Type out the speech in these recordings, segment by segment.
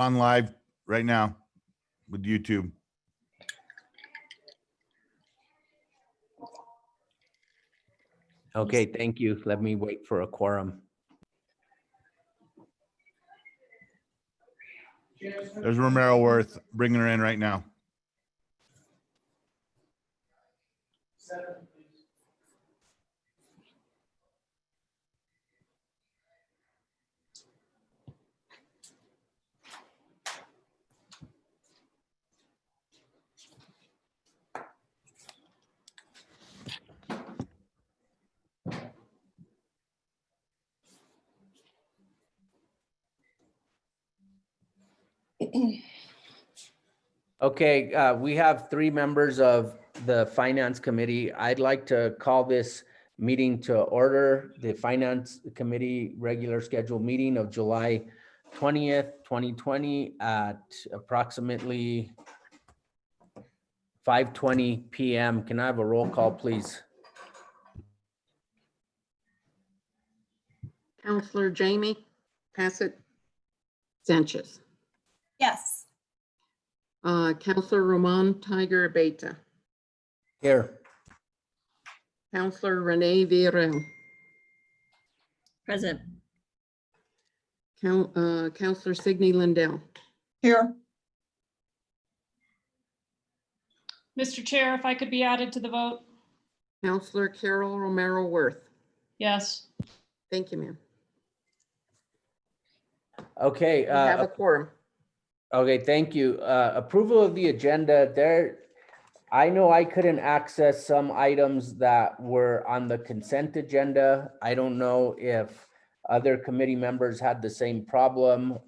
On live right now with YouTube. Okay, thank you. Let me wait for a quorum. There's Romero Worth, bringing her in right now. Okay, we have 3 members of the Finance Committee. I'd like to call this meeting to order, the Finance Committee regular scheduled meeting of July 20th, 2020 at approximately 5:20 p.m. Can I have a roll call, please? Counselor Jamie Passett Sanchez. Yes. Counselor Roman Tiger Abeta. Here. Counselor Renee Villarreal. Present. Counselor Signe Lindell. Here. Mr. Chair, if I could be added to the vote? Counselor Carol Romero Worth. Yes. Thank you, ma'am. Okay. We have a quorum. Okay, thank you. Approval of the agenda there. I know I couldn't access some items that were on the consent agenda. I don't know if other committee members had the same problem.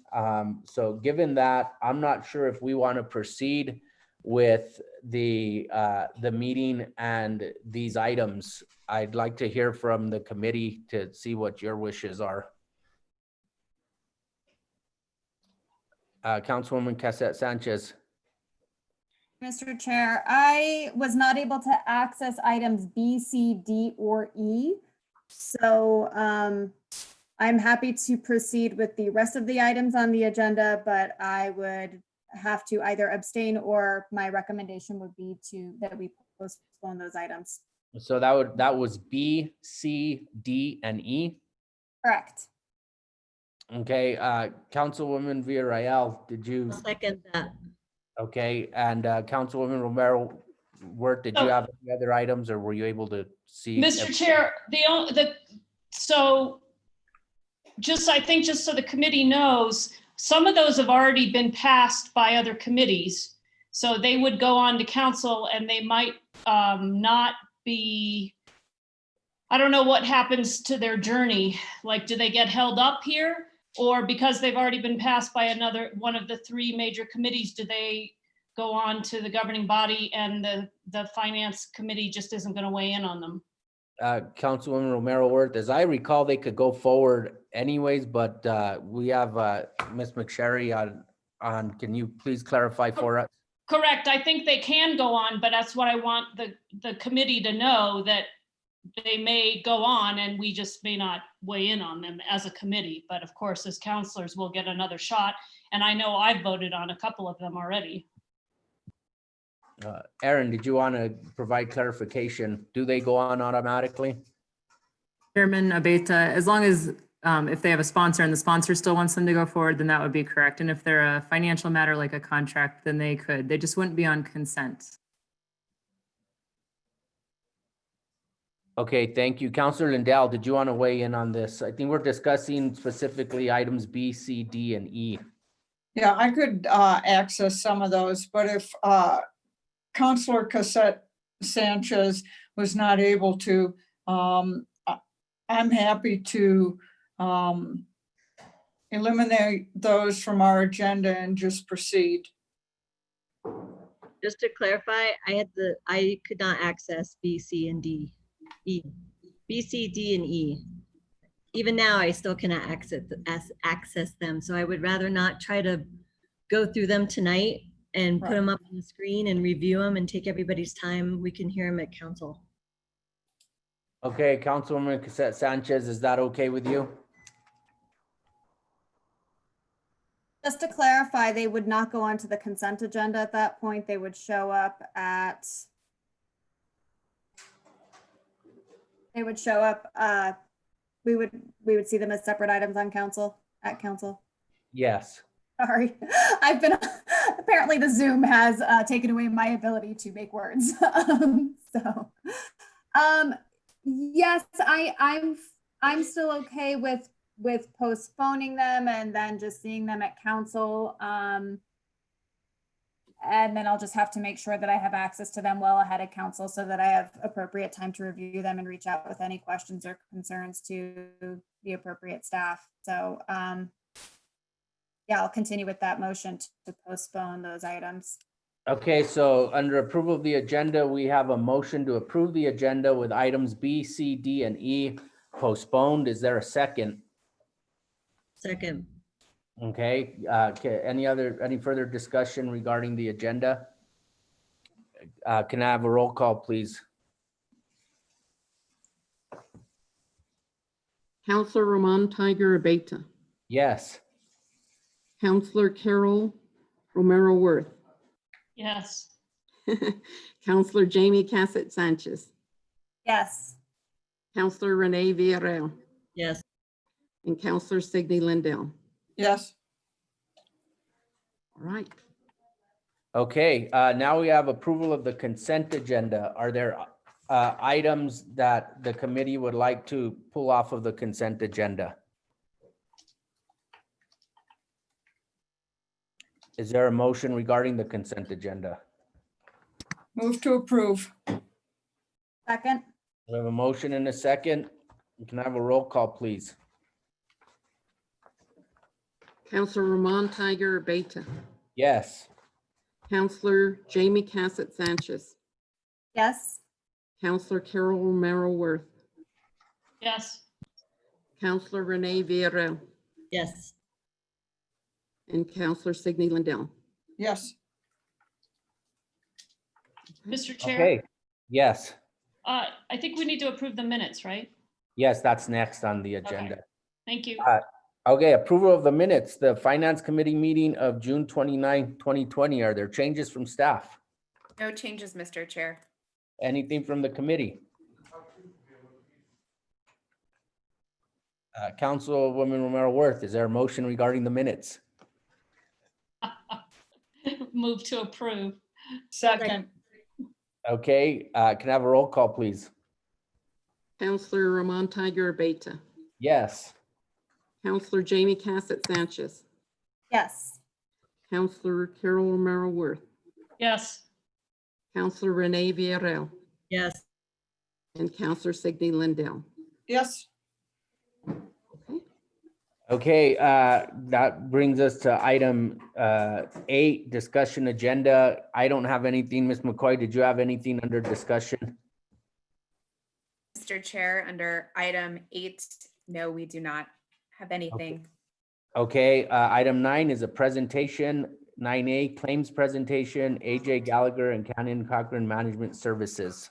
So given that, I'm not sure if we want to proceed with the meeting and these items. I'd like to hear from the committee to see what your wishes are. Councilwoman Cassette Sanchez. Mr. Chair, I was not able to access items B, C, D, or E. So I'm happy to proceed with the rest of the items on the agenda, but I would have to either abstain or my recommendation would be that we postpone those items. So that was B, C, D, and E. Correct. Okay, Councilwoman Villarreal, did you? I'll second that. Okay, and Councilwoman Romero Worth, did you have any other items, or were you able to see? Mr. Chair, I think just so the committee knows, some of those have already been passed by other committees. So they would go on to council and they might not be, I don't know what happens to their journey. Like, do they get held up here? Or because they've already been passed by one of the 3 major committees, do they go on to the governing body and the finance committee just isn't going to weigh in on them? Councilwoman Romero Worth, as I recall, they could go forward anyways, but we have Ms. McSherry on. Can you please clarify for us? Correct. I think they can go on, but that's what I want the committee to know, that they may go on and we just may not weigh in on them as a committee. But of course, as counselors, we'll get another shot. And I know I've voted on a couple of them already. Aaron, did you want to provide clarification? Do they go on automatically? Chairman Abeta, as long as if they have a sponsor and the sponsor still wants them to go forward, then that would be correct. And if they're a financial matter like a contract, then they could. They just wouldn't be on consent. Okay, thank you. Councilor Lindell, did you want to weigh in on this? I think we're discussing specifically items B, C, D, and E. Yeah, I could access some of those, but if Councilor Cassette Sanchez was not able to, I'm happy to eliminate those from our agenda and just proceed. Just to clarify, I could not access B, C, and D. B, C, D, and E. Even now, I still cannot access them. So I would rather not try to go through them tonight and put them up on the screen and review them and take everybody's time. We can hear them at council. Okay, Councilwoman Cassette Sanchez, is that okay with you? Just to clarify, they would not go onto the consent agenda at that point. They would show up at, we would see them as separate items on council, at council. Yes. Sorry, apparently the Zoom has taken away my ability to make words. Yes, I'm still okay with postponing them and then just seeing them at council. And then I'll just have to make sure that I have access to them well ahead of council so that I have appropriate time to review them and reach out with any questions or concerns to the appropriate staff. So, yeah, I'll continue with that motion to postpone those items. Okay, so under approval of the agenda, we have a motion to approve the agenda with items B, C, D, and E postponed. Is there a second? Second. Okay, any further discussion regarding the agenda? Can I have a roll call, please? Counselor Ramon Tiger Abeta, Yes. Counselor Carol Romero Worth, Yes. Counselor Jamie Cassett Sanchez, Yes. Counselor Renee Villarreal, Yes. and Counselor Signey Lindell. Yes. All right. Okay, now we have approval of the consent agenda. Are there items that the committee would like to pull off of the consent agenda? Is there a motion regarding the consent agenda? Move to approve. Second. We have a motion and a second. Can I have a roll call, please? Counselor Ramon Tiger Abeta, Yes. Counselor Jamie Cassett Sanchez, Yes. Counselor Carol Romero Worth, Yes. Counselor Renee Villarreal, Yes. and Counselor Signey Lindell. Yes. Mr. Chair, Okay, yes. I think we need to approve the minutes, right? Yes, that's next on the agenda. Thank you. Okay, approval of the minutes, the Finance Committee meeting of June 29, 2020. Are there changes from staff? No changes, Mr. Chair. Anything from the committee? Councilwoman Romero Worth, is there a motion regarding the minutes? Move to approve. Second. Okay, can I have a roll call, please? Counselor Ramon Tiger Abeta, Yes. Counselor Jamie Cassett Sanchez, Yes. Counselor Carol Romero Worth, Yes. Counselor Renee Villarreal, Yes. and Counselor Signey Lindell. Yes. Okay, that brings us to item 8, discussion agenda. I don't have anything. Ms. McCoy, did you have anything under discussion? Mr. Chair, under item 8, no, we do not have anything. Okay, item 9 is a presentation. 9A, claims presentation, AJ Gallagher and Canyon Cochran Management Services.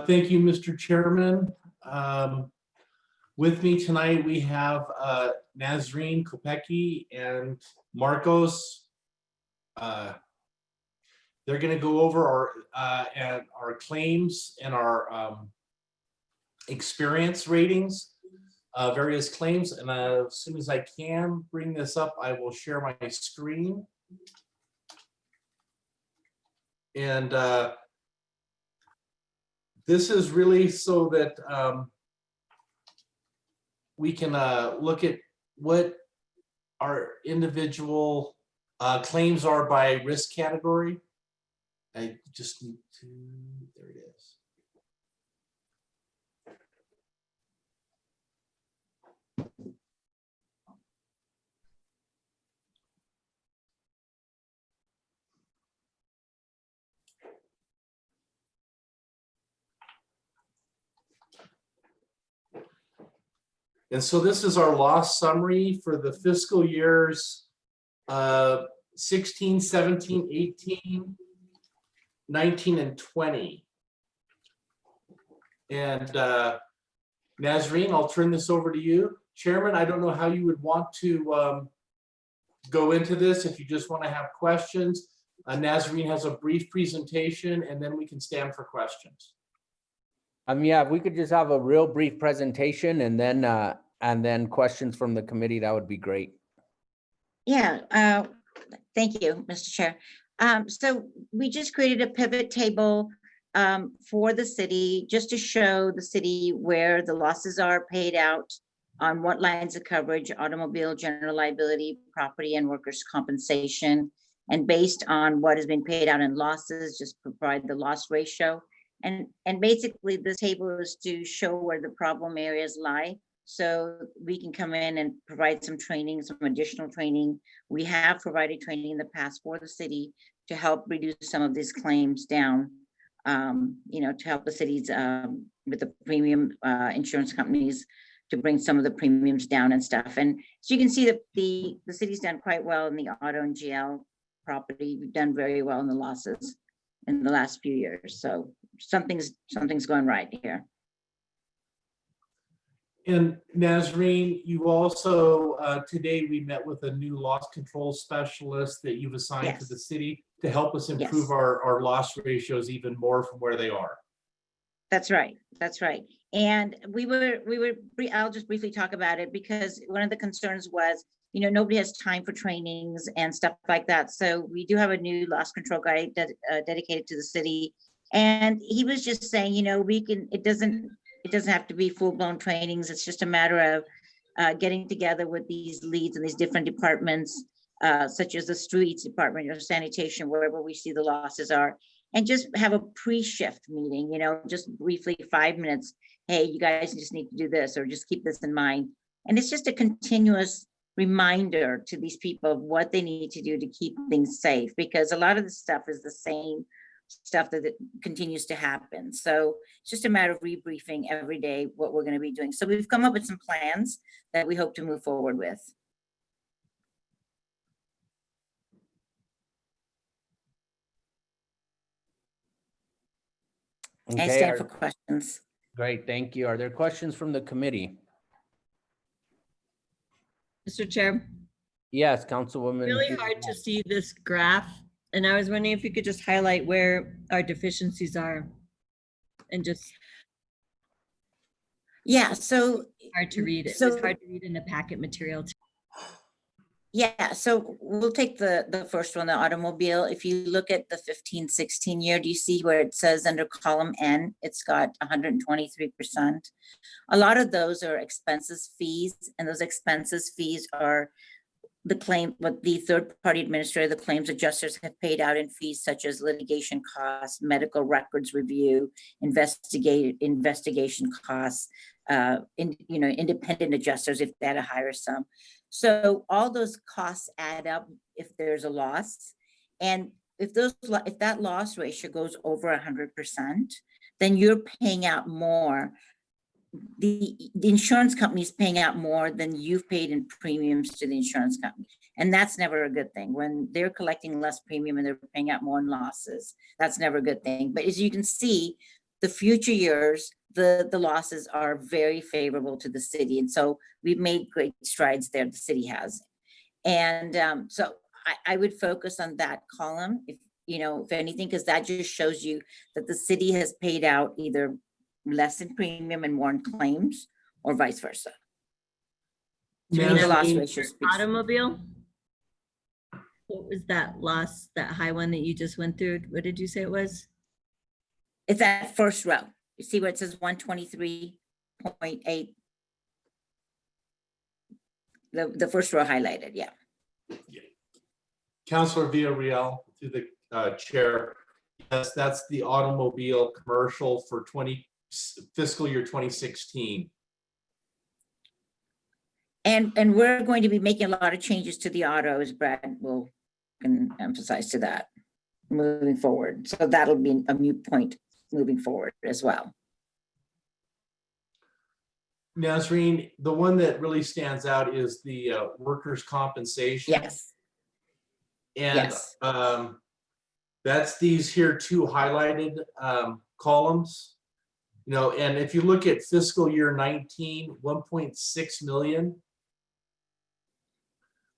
Thank you, Mr. Chairman. With me tonight, we have Nazreen Kopecki and Marcos. They're going to go over our claims and our experience ratings, various claims. And as soon as I can bring this up, I will share my screen. And this is really so that we can look at what our individual claims are by risk category. I just need to, there it is. And so this is our loss summary for the fiscal years 16, 17, 18, 19, and 20. And Nazreen, I'll turn this over to you. Chairman, I don't know how you would want to go into this. If you just want to have questions, Nazreen has a brief presentation and then we can stand for questions. Yeah, if we could just have a real brief presentation and then questions from the committee, that would be great. Yeah, thank you, Mr. Chair. So we just created a pivot table for the city, just to show the city where the losses are paid out on what lines of coverage: automobile, general liability, property, and workers' compensation. And based on what has been paid out in losses, just provide the loss ratio. And basically this table is to show where the problem areas lie. So we can come in and provide some training, some additional training. We have provided training in the past for the city to help reduce some of these claims down, to help the cities with the premium insurance companies to bring some of the premiums down and stuff. And so you can see that the city's done quite well in the auto and GL property. We've done very well in the losses in the last few years. So something's going right here. And Nazreen, you also, today we met with a new loss control specialist that you've assigned to the city to help us improve our loss ratios even more from where they are. That's right. That's right. And I'll just briefly talk about it, because one of the concerns was, nobody has time for trainings and stuff like that. So we do have a new loss control guy dedicated to the city. And he was just saying, it doesn't have to be full-blown trainings. It's just a matter of getting together with these leads in these different departments, such as the streets department or sanitation, wherever we see the losses are, and just have a pre-shift meeting, just briefly 5 minutes. Hey, you guys just need to do this, or just keep this in mind. And it's just a continuous reminder to these people of what they need to do to keep things safe, because a lot of the stuff is the same stuff that continues to happen. So it's just a matter of rebriefing every day what we're going to be doing. So we've come up with some plans that we hope to move forward with. I stand for questions. Great, thank you. Are there questions from the committee? Mr. Chair, Yes, Councilwoman. really hard to see this graph. And I was wondering if you could just highlight where our deficiencies are and just. Yeah, so. Hard to read. It So- was hard to read in the packet material. Yeah, so we'll take the first one, the automobile. If you look at the 15-16 year, do you see where it says under column N, it's got 123%. A lot of those are expenses fees, and those expenses fees are the claim, what the third-party administrator, the claims adjusters have paid out in fees such as litigation costs, medical records review, investigation costs, independent adjusters if they had to hire some. So all those costs add up if there's a loss. And if that loss ratio goes over 100%, then you're paying out more. The insurance company is paying out more than you've paid in premiums to the insurance company. And that's never a good thing. When they're collecting less premium and they're paying out more in losses, that's never a good thing. But as you can see, the future years, the losses are very favorable to the city. And so we've made great strides there, the city has. And so I would focus on that column, if anything, because that just shows you that the city has paid out either less in premium and more in claims, or vice versa. To me, the loss ratio speaks. Automobile? What was that loss, that high one that you just went through? What did you say it was? It's that first row. You see where it says 123.8? The first row highlighted, yeah. Councilor Villarreal, through the chair. Yes, that's the automobile commercial for fiscal year 2016. And we're going to be making a lot of changes to the autos. Brad can emphasize to that moving forward. So that'll be a moot point moving forward as well. Nazreen, the one that really stands out is the workers' compensation. Yes. And yes. That's these here two highlighted columns. You know, and if you look at fiscal year 19, 1.6 million,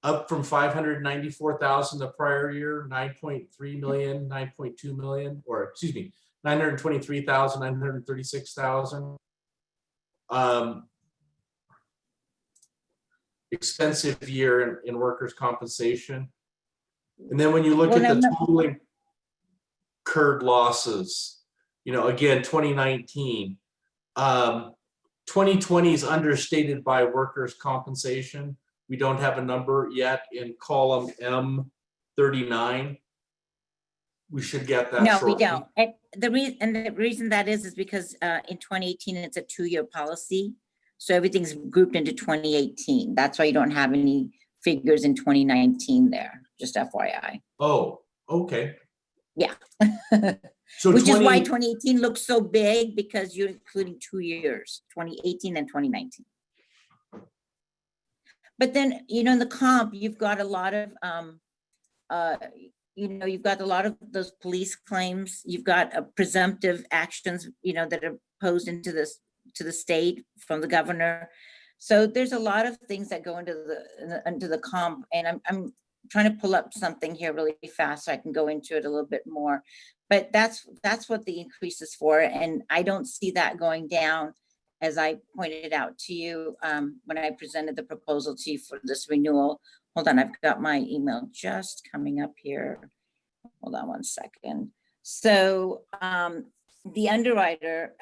up from 594,000 the prior year, 9.3 million, 9.2 million, or excuse me, 923,000, 936,000. Expensive year in workers' compensation. And then when you look Well, at the no, total incurred losses, you know, again, 2019, 2020 is understated by workers' compensation. We don't have a number yet in column M39. We should get that no, we shortly. don't. And the reason that is because in 2018, it's a 2-year policy. So everything's grouped into 2018. That's why you don't have any figures in 2019 there, just FYI. Oh, okay. Yeah. So Which is why 20 2018 looks so big, because you're including 2 years, 2018 and 2019. But then, you know, in the comp, you've got a lot of, you know, you've got a lot of those police claims. You've got presumptive actions, you know, that are posed into this, to the state from the governor. So there's a lot of things that go into the comp, and I'm trying to pull up something here really fast so I can go into it a little bit more. But that's what the increase is for, and I don't see that going down, as I pointed out to you when I presented the proposal to you for this renewal. Hold on, I've got my email just coming up here. Hold on one second. So the underwriter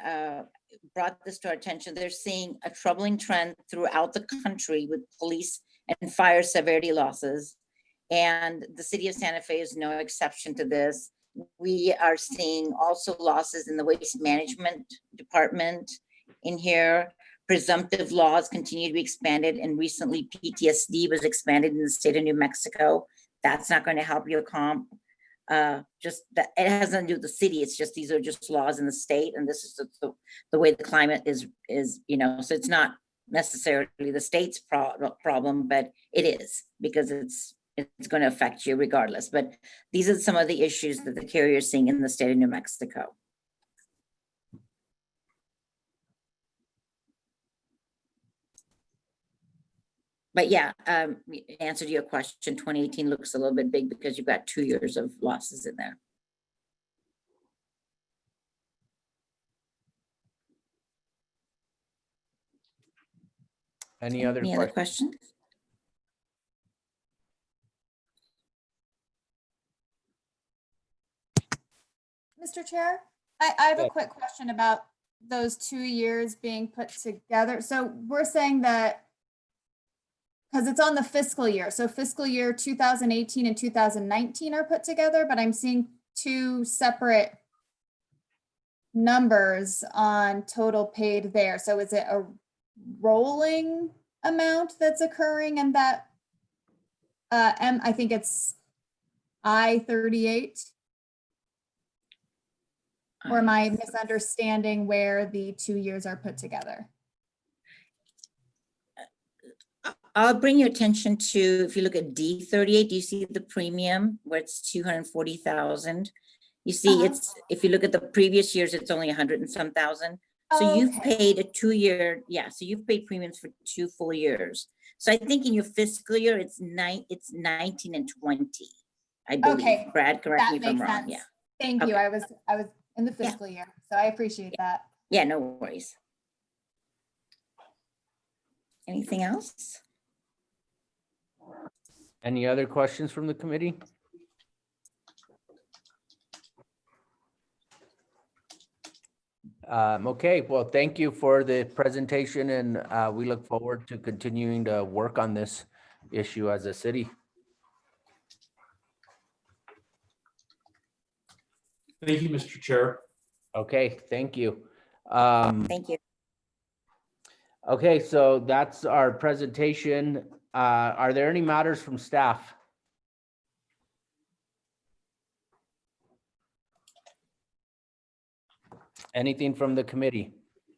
brought this to our attention. They're seeing a troubling trend throughout the country with police and fire severity losses. And the city of Santa Fe is no exception to this. We are seeing also losses in the waste management department in here. Presumptive laws continue to be expanded, and recently PTSD was expanded in the state of New Mexico. That's not going to help your comp. Just that it has nothing to do with the city. It's just, these are just laws in the state, and this is the way the climate is, you know, so it's not necessarily the state's problem, but it is, because it's going to affect you regardless. But these are some of the issues that the carrier is seeing in the state of New Mexico. But yeah, answer to your question, 2018 looks a little bit big because you've got 2 years of losses in there. Any other questions? questions? Mr. Chair, I have Yeah. a quick question about those 2 years being put together. So we're saying that, because it's on the fiscal year, so fiscal year 2018 and 2019 are put together, but I'm seeing 2 separate numbers on total paid there. So is it a rolling amount that's occurring in that? I think it's I-38. Or am I misunderstanding where the 2 years are put together? I'll bring your attention to, if you look at D38, do you see the premium where it's 240,000? You see, it's, if you look at the previous years, it's only 100 and some thousand. So you've Okay. paid a 2-year, yeah, so you've paid premiums for 2 full years. So I think in your fiscal year, it's 19 and 20, I believe. Okay, Brad, correct me that if I'm makes wrong, sense. yeah. Thank you. Okay. I was in the fiscal year, so I appreciate that. Yeah, no worries. Anything else? Any other questions from the committee? Okay, well, thank you for the presentation, and we look forward to continuing to work on this issue as a city. Thank you, Mr. Chair. Okay, thank you. Thank you. Okay, so that's our presentation. Are there any matters from staff? Anything from the committee?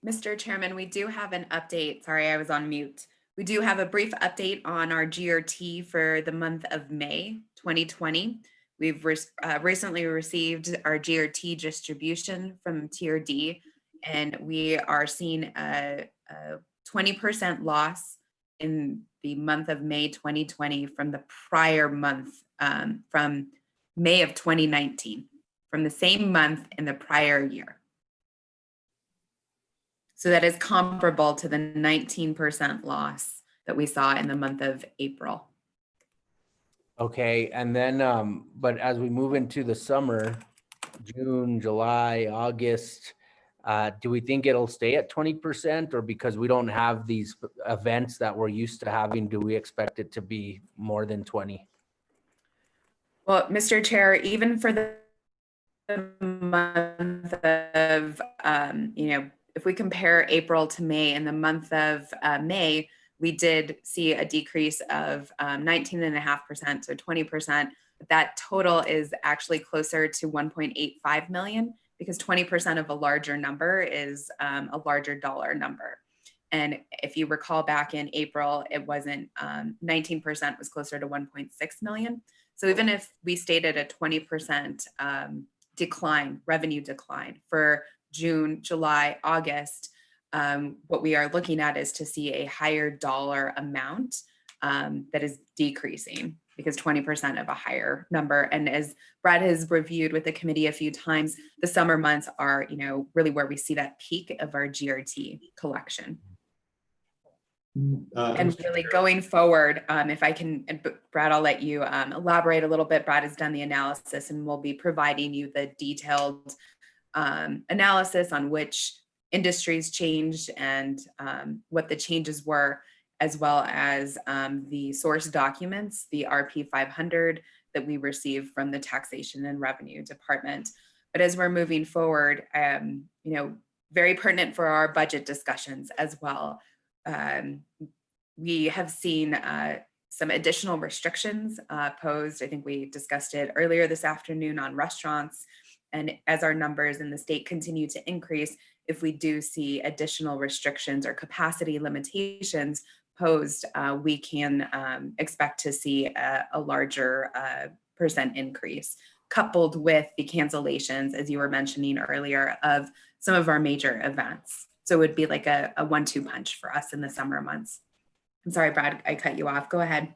Mr. Chairman, we do have an update. Sorry, I was on mute. We do have a brief update on our GRT for the month of May 2020. We've recently received our GRT distribution from Tier D, and we are seeing a 20% loss in the month of May 2020 from the prior month, from May of 2019, from the same month in the prior year. So that is comparable to the 19% loss that we saw in the month of April. Okay, and then, but as we move into the summer, June, July, August, do we think it'll stay at 20%, or because we don't have these events that we're used to having, do we expect it to be more than 20? Well, Mr. Chair, even for the month of, if we compare April to May, in the month of May, we did see a decrease of 19.5%, so 20%. But that total is actually closer to 1.85 million, because 20% of a larger number is a larger dollar number. And if you recall back in April, it wasn't 19% was closer to 1.6 million. So even if we stated a 20% decline, revenue decline for June, July, August, what we are looking at is to see a higher dollar amount that is decreasing, because 20% of a higher number. And as Brad has reviewed with the committee a few times, the summer months are, really where we see that peak of our GRT collection. And really going forward, if I can, and Brad, I'll let you elaborate a little bit. Brad has done the analysis and will be providing you the detailed analysis on which industries changed and what the changes were, as well as the source documents, the RP 500 that we received from the Taxation and Revenue Department. But as we're moving forward, very pertinent for our budget discussions as well. We have seen some additional restrictions posed. I think we discussed it earlier this afternoon on restaurants. And as our numbers in the state continue to increase, if we do see additional restrictions or capacity limitations posed, we can expect to see a larger percent increase, coupled with the cancellations, as you were mentioning earlier, of some of our major events. So it would be like a 1-2 punch for us in the summer months. I'm sorry, Brad, I cut you off. Go ahead.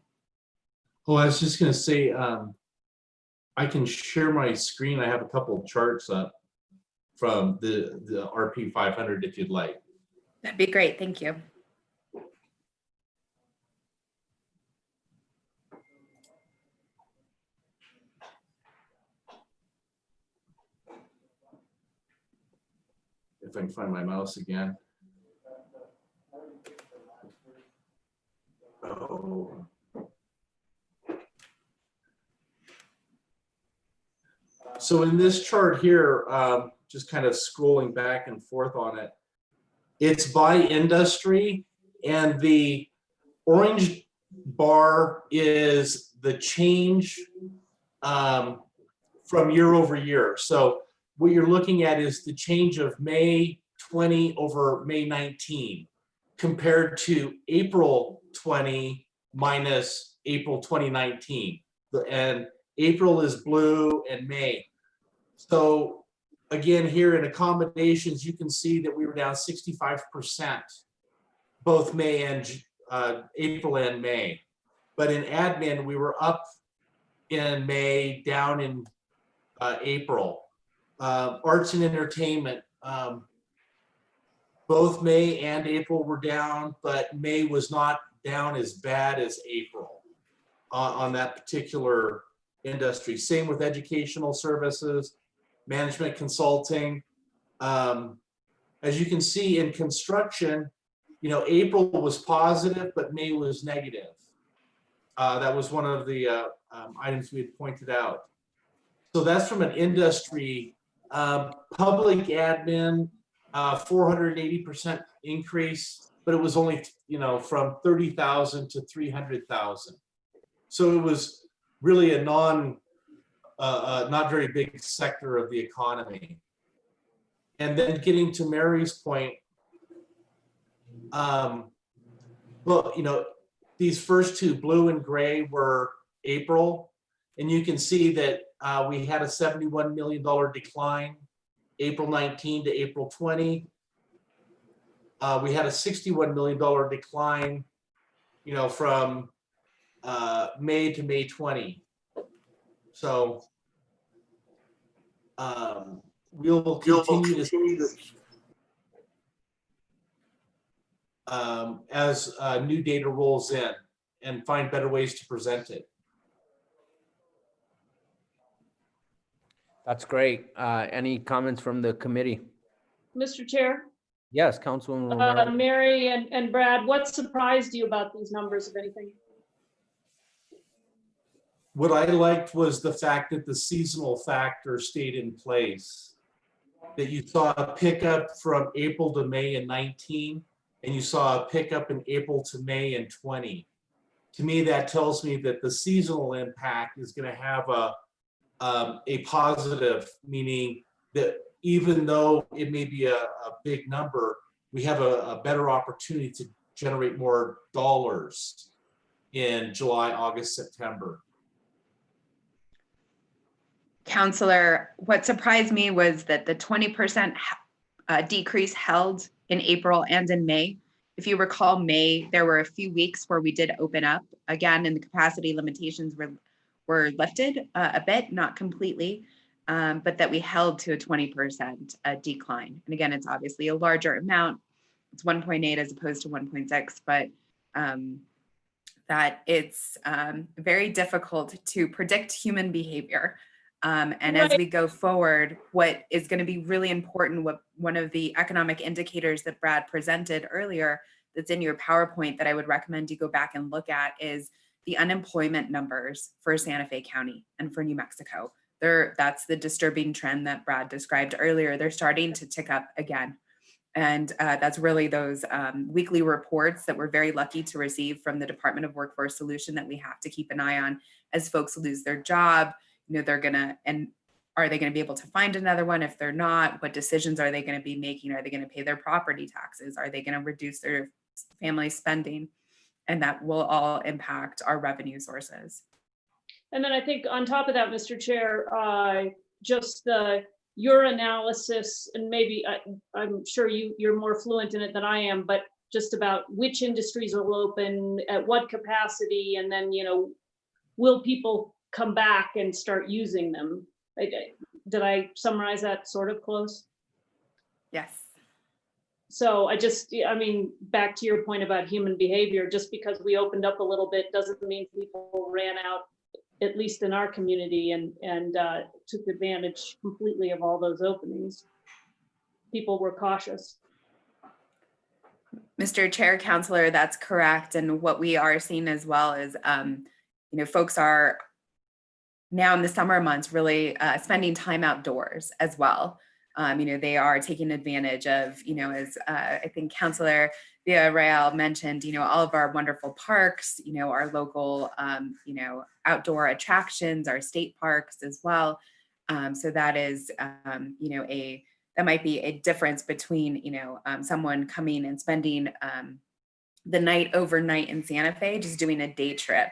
Oh, I was just going to say, I can share my screen. I have a couple of charts up from the RP 500 if you'd like. That'd be great. Thank you. If I can find my mouse again. Oh. So in this chart here, just kind of scrolling back and forth on it, it's by industry, and the orange bar is the change from year over year. So what you're looking at is the change of May 20 over May 19 compared to April 20 minus April 2019. And April is blue and May. So again, here in accommodations, you can see that we were down 65%, both May and April and May. But in admin, we were up in May, down in April. Arts and entertainment, both May and April were down, but May was not down as bad as April on that particular industry. Same with educational services, management consulting. As you can see in construction, April was positive, but May was negative. That was one of the items we had pointed out. So that's from an industry. Public admin, 480% increase, but it was only, from 30,000 to 300,000. So it was really a not very big sector of the economy. And then getting to Mary's point, well, these first two, blue and gray, were April, and you can see that we had a $71 million decline, April 19 to April 20. we had a $61 million decline, from May to May 20. So we'll continue to as new data rolls in and find better ways to present it. That's great. Any comments from the committee? Mr. Chair, Yes, Councilwoman Romero. Mary and Brad, what surprised you about these numbers, if anything? What I liked was the fact that the seasonal factor stayed in place. That you saw a pickup from April to May in 19, and you saw a pickup in April to May in 20. To me, that tells me that the seasonal impact is going to have a positive, meaning that even though it may be a big number, we have a better opportunity to generate more dollars in July, August, September. Counselor, what surprised me was that the 20% decrease held in April and in May. If you recall, May, there were a few weeks where we did open up again, and the capacity limitations were lifted a bit, not completely, but that we held to a 20% decline. And again, it's obviously a larger amount. It's 1.8 as opposed to 1.6, but that it's very difficult to predict human behavior. And as we go forward, what is going to be really important, what one of the economic indicators that Brad presented earlier that's in your PowerPoint that I would recommend you go back and look at is the unemployment numbers for Santa Fe County and for New Mexico. That's the disturbing trend that Brad described earlier. They're starting to tick up again. And that's really those weekly reports that we're very lucky to receive from the Department of Workforce Solution that we have to keep an eye on as folks lose their job. They're gonna, and are they gonna be able to find another one? If they're not, what decisions are they gonna be making? Are they gonna pay their property taxes? Are they gonna reduce their family spending? And that will all impact our revenue sources. And then I think on top of that, Mr. Chair, just your analysis, and maybe I'm sure you're more fluent in it than I am, but just about which industries will open, at what capacity, and then, will people come back and start using them? Did I summarize that sort of close? Yes. So back to your point about human behavior, just because we opened up a little bit doesn't mean people ran out, at least in our community, and took advantage completely of all those openings. People were cautious. Mr. Chair, Counselor, that's correct. And what we are seeing as well is, folks are now in the summer months really spending time outdoors as well. They are taking advantage of, as I think Counselor Villarreal mentioned, all of our wonderful parks, our local, outdoor attractions, our state parks as well. So that is, that might be a difference between, someone coming and spending the night overnight in Santa Fe, just doing a day trip,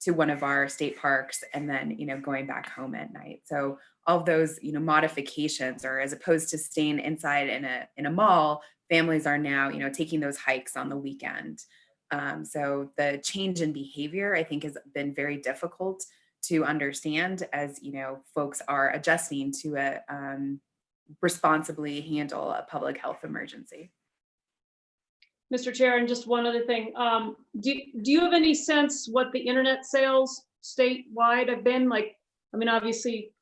to one of our state parks, and then, going back home at night. So all of those, modifications, or as opposed to staying inside in a mall, families are now, taking those hikes on the weekend. So the change in behavior, I think, has been very difficult to understand as, folks are adjusting to responsibly handle a public health emergency. Mr. Chair, and just one other thing. Do you have any sense what the internet sales statewide have been? Like, obviously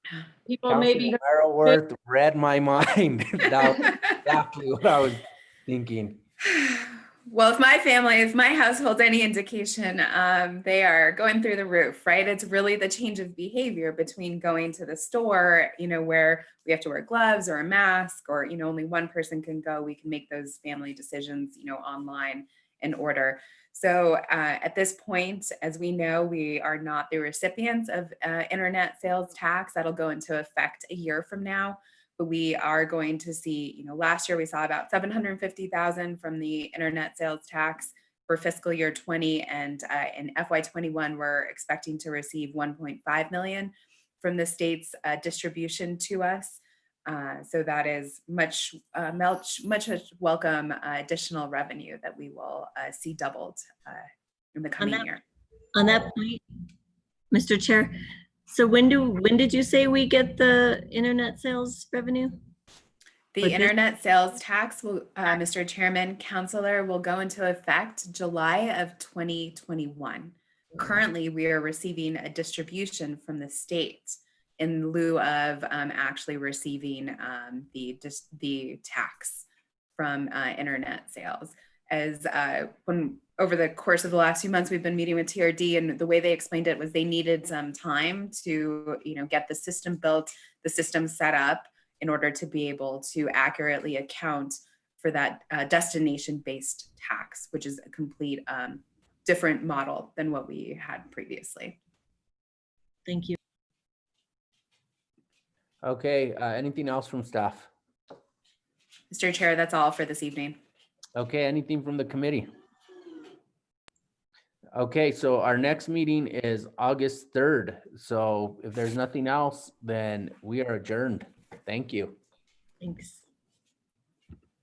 people maybe Merrillworth read my mind. That was exactly what I was thinking. Well, if my household's any indication, they are going through the roof, right? It's really the change of behavior between going to the store, where we have to wear gloves or a mask, or, only one person can go. We can make those family decisions, online in order. So at this point, as we know, we are not the recipients of internet sales tax. That'll go into effect a year from now. But we are going to see, last year we saw about 750,000 from the internet sales tax for fiscal year 20, and in FY21, we're expecting to receive 1.5 million from the state's distribution to us. So that is much welcome additional revenue that we will see doubled in the coming that- year. On that point, Mr. Chair, so when did you say we get the internet sales revenue? The For this- internet sales tax will, Mr. Chairman, Councilor, will go into effect July of 2021. Currently, we are receiving a distribution from the state in lieu of actually receiving the tax from internet sales. As when over the course of the last few months, we've been meeting with TRD, and the way they explained it was they needed some time to, get the system built, the system set up, in order to be able to accurately account for that destination-based tax, which is a complete different model than what we had previously. Thank you. Okay, anything else from staff? Mr. Chair, that's all for this evening. Okay, anything from the committee? Okay, so our next meeting is August 3rd. So if there's nothing else, then we are adjourned. Thank you. Thanks.